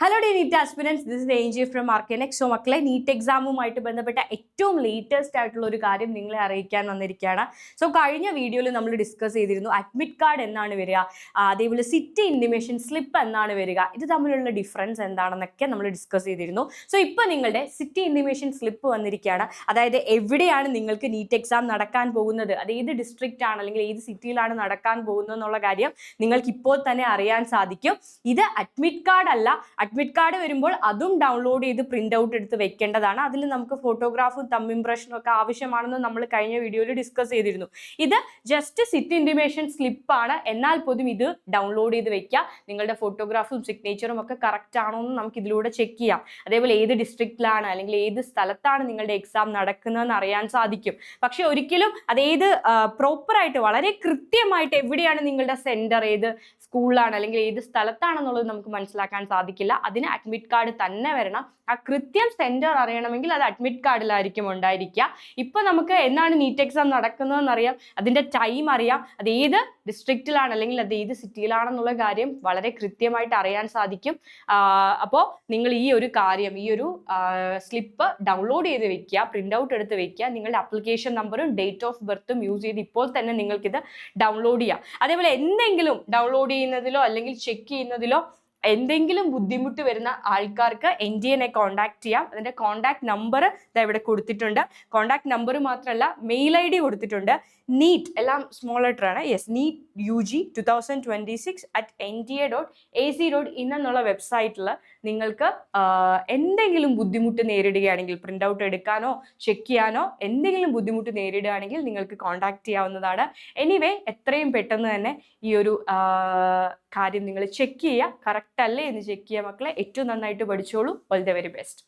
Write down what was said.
Hello the NEET aspirants, this is ANJ from Arcanex. So മക്കളെ, NEET എക്സാമുമായിട്ട് ബന്ധപ്പെട്ട ഏറ്റവും ലേറ്റസ്റ്റ് ആയിട്ടുള്ള ഒരു കാര്യം നിങ്ങളെ അറിയിക്കാൻ വന്നിരിക്കുകയാണ്. സോ കഴിഞ്ഞ വീഡിയോയിൽ നമ്മൾ ഡിസ്കസ് ചെയ്തിരുന്നു അഡ്മിറ്റ് കാർഡ് എന്നാണ് വരിക, അതേപോലെ സിറ്റി ഇൻറ്റിമേഷൻ സ്ലിപ്പ് എന്നാണ് വരിക, ഇത് തമ്മിലുള്ള ഡിഫറൻസ് എന്താണെന്നൊക്കെ നമ്മൾ ഡിസ്കസ് ചെയ്തിരുന്നു. സോ ഇപ്പോൾ നിങ്ങളുടെ സിറ്റി ഇൻറ്റിമേഷൻ സ്ലിപ്പ് വന്നിരിക്കുകയാണ്. അതായത് എവിടെയാണ് നിങ്ങൾക്ക് നീറ്റ് എക്സാം നടക്കാൻ പോകുന്നത്, അത് ഏത് ഡിസ്ട്രിക്റ്റ് ആണ് അല്ലെങ്കിൽ ഏത് സിറ്റിയിലാണ് നടക്കാൻ പോകുന്നത് എന്നുള്ള കാര്യം നിങ്ങൾക്ക് ഇപ്പോൾ തന്നെ അറിയാൻ സാധിക്കും. ഇത് അഡ്മിറ്റ് കാർഡ് അല്ല. അഡ്മിറ്റ് കാർഡ് വരുമ്പോൾ അതും ഡൗൺലോഡ് ചെയ്ത് പ്രിന്റ് ഔട്ട് എടുത്ത് വെക്കേണ്ടതാണ്. അതിൽ നമുക്ക് ഫോട്ടോഗ്രാഫും തമ്പ് ഇംപ്രഷനും ഒക്കെ ആവശ്യമാണെന്ന് നമ്മൾ കഴിഞ്ഞ വീഡിയോയിൽ ഡിസ്കസ് ചെയ്തിരുന്നു. ഇത് ജസ്റ്റ് സിറ്റി ഇൻറ്റിമേഷൻ സ്ലിപ്പാണ്. എന്നാൽ പോലും ഇത് ഡൗൺലോഡ് ചെയ്ത് വെക്കുക. നിങ്ങളുടെ ഫോട്ടോഗ്രാഫും സിഗ്നേച്ചറും ഒക്കെ കറക്റ്റ് ആണോ എന്ന് നമുക്ക് ഇതിലൂടെ ചെക്ക് ചെയ്യാം. അതേപോലെ ഏത് ഡിസ്ട്രിക്റ്റിലാണ് അല്ലെങ്കിൽ ഏത് സ്ഥലത്താണ് നിങ്ങളുടെ എക്സാം നടക്കുന്നതെന്ന് അറിയാൻ സാധിക്കും. പക്ഷെ ഒരിക്കലും അതേത് പ്രോപ്പറായിട്ട് വളരെ കൃത്യമായിട്ട് എവിടെയാണ് നിങ്ങളുടെ സെന്റർ, ഏത് സ്കൂളിലാണ് അല്ലെങ്കിൽ ഏത് സ്ഥലത്താണെന്നുള്ളത് നമുക്ക് മനസ്സിലാക്കാൻ സാധിക്കില്ല. അതിന് അഡ്മിറ്റ് കാർഡ് തന്നെ വരണം. ആ കൃത്യം സെന്റർ അറിയണമെങ്കിൽ അത് അഡ്മിറ്റ് കാർഡിലായിരിക്കും ഉണ്ടായിരിക്കുക. ഇപ്പൊ നമുക്ക് എന്നാണ് നീറ്റ് എക്സാം നടക്കുന്നതെന്ന് അറിയാം, അതിന്റെ ടൈം അറിയാം, അത് ഏത് ഡിസ്ട്രിക്റ്റിലാണ് അല്ലെങ്കിൽ അത് ഏത് സിറ്റിയിലാണെന്നുള്ള കാര്യം വളരെ കൃത്യമായിട്ട് അറിയാൻ സാധിക്കും. അപ്പോൾ നിങ്ങൾ ഈ ഒരു കാര്യം, ഈ ഒരു സ്ലിപ്പ് ഡൗൺലോഡ് ചെയ്ത് വെക്കുക, പ്രിന്റ് ഔട്ട് എടുത്ത് വെക്കുക. നിങ്ങളുടെ അപ്ലിക്കേഷൻ നമ്പറും ഡേറ്റ് ഓഫ് ബർത്തും യൂസ് ചെയ്ത് ഇപ്പോൾ തന്നെ നിങ്ങൾക്കിത് ഡൗൺലോഡ് ചെയ്യാം. അതേപോലെ എന്തെങ്കിലും ഡൗൺലോഡ് ചെയ്യുന്നതിലോ അല്ലെങ്കിൽ ചെക്ക് ചെയ്യുന്നതിലോ എന്തെങ്കിലും ബുദ്ധിമുട്ട് വരുന്ന ആൾക്കാർക്ക് NTA കോൺടാക്ട് ചെയ്യാം. അതിന്റെ കോൺടാക്ട് നമ്പർ ഇവിടെ കൊടുത്തിട്ടുണ്ട്. കോൺടാക്ട് നമ്പർ മാത്രമല്ല, മെയിൽ ID കൊടുത്തിട്ടുണ്ട്. നീറ്റ് എല്ലാം സ്മോൾ ലെറ്റർ ആണ്. യെസ്, NEET UG 2026@nta.ac.in എന്നുള്ള വെബ്സൈറ്റിൽ നിങ്ങൾക്ക് എന്തെങ്കിലും ബുദ്ധിമുട്ട് നേരിടുകയാണെങ്കിൽ, പ്രിന്റ് ഔട്ട് എടുക്കാനോ ചെക്ക് ചെയ്യാനോ എന്തെങ്കിലും ബുദ്ധിമുട്ട് നേരിടുകയാണെങ്കിൽ നിങ്ങൾക്ക് കോൺടാക്ട് ചെയ്യാവുന്നതാണ്. എനിവേ, എത്രയും പെട്ടെന്ന് തന്നെ ഈ ഒരു കാര്യം നിങ്ങൾ ചെക്ക് ചെയ്യുക. കറക്റ്റ് അല്ലേ എന്ന് ചെക്ക് ചെയ്യുക മക്കളെ. ഏറ്റവും നന്നായിട്ട് പഠിച്ചോളൂ. All the very best.